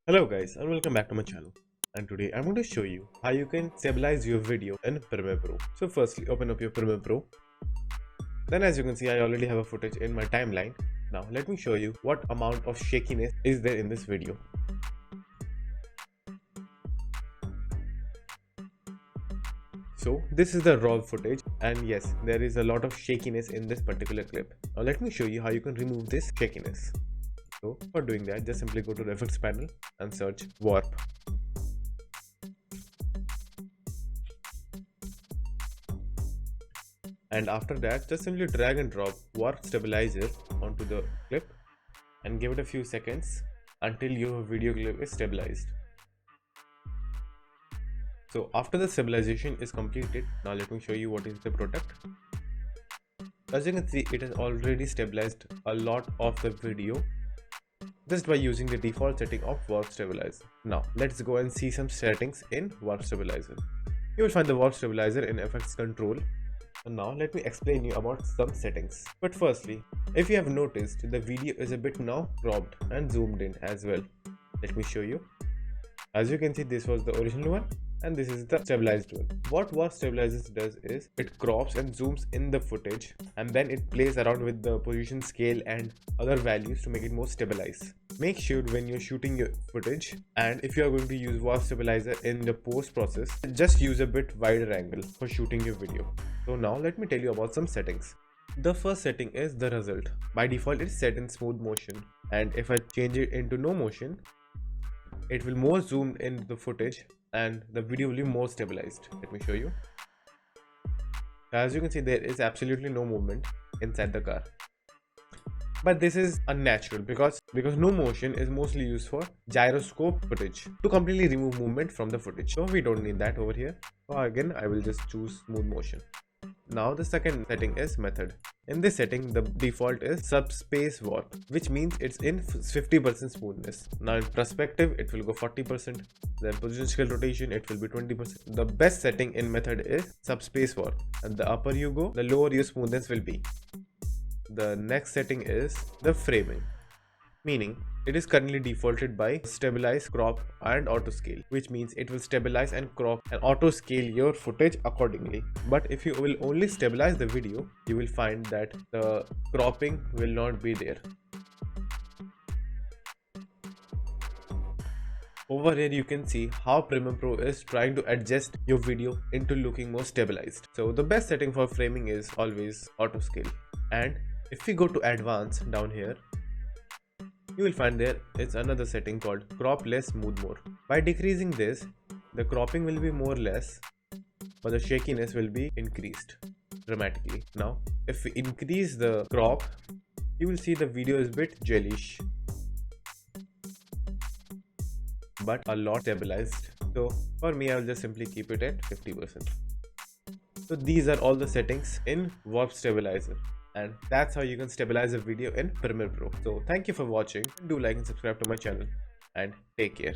Hello guys and welcome back to my channel, and today I'm going to show you how you can stabilize your video in Premiere Pro. So firstly, open up your Premiere Pro. Then as you can see, I already have a footage in my timeline. Now let me show you what amount of shakiness is there in this video. So this is the raw footage, and yes, there is a lot of shakiness in this particular clip. Now let me show you how you can remove this shakiness. So for doing that, just simply go to the effects panel and search warp. And after that, just simply drag and drop warp stabilizer onto the clip and give it a few seconds until your video clip is stabilized. So after the stabilization is completed, now let me show you what is the product. As you can see, it has already stabilized a lot of the video just by using the default setting of warp stabilizer. Now let's go and see some settings in warp stabilizer. You will find the warp stabilizer in effects control. And now let me explain you about some settings. But firstly, if you have noticed, the video is a bit now cropped and zoomed in as well. Let me show you. As you can see, this was the original one and this is the stabilized one. What warp stabilizer does is it crops and zooms in the footage, and then it plays around with the position, scale and other values to make it more stabilized. Make sure when you're shooting your footage, and if you are going to use warp stabilizer in the post process, just use a bit wider angle for shooting your video. So now let me tell you about some settings. The first setting is the result. By default it's set in smooth motion, and if I change it into no motion, it will more zoom in the footage and the video will be more stabilized. Let me show you. As you can see, there is absolutely no movement inside the car. But this is unnatural because no motion is mostly used for gyroscope footage to completely remove movement from the footage. So we don't need that over here. So again, I will just choose smooth motion. Now the second setting is method. In this setting, the default is subspace warp, which means it's in 50% smoothness. Now in perspective, it will go 40%. Then position scale rotation, it will be 20%. The best setting in method is subspace warp, and the upper you go, the lower your smoothness will be. The next setting is the framing, meaning it is currently defaulted by stabilize, crop and auto scale, which means it will stabilize and crop and auto scale your footage accordingly. But if you will only stabilize the video, you will find that the cropping will not be there. Over here you can see how Premiere Pro is trying to adjust your video into looking more stabilized. So the best setting for framing is always auto scale. And if we go to advanced down here, you will find there is another setting called crop less smooth more. By decreasing this, the cropping will be more or less, but the shakiness will be increased dramatically. Now if we increase the crop, you will see the video is a bit jellish but a lot stabilized. So for me, I will just simply keep it at 50%. So these are all the settings in warp stabilizer, and that's how you can stabilize a video in Premiere Pro. So thank you for watching. Do like and subscribe to my channel, and take care.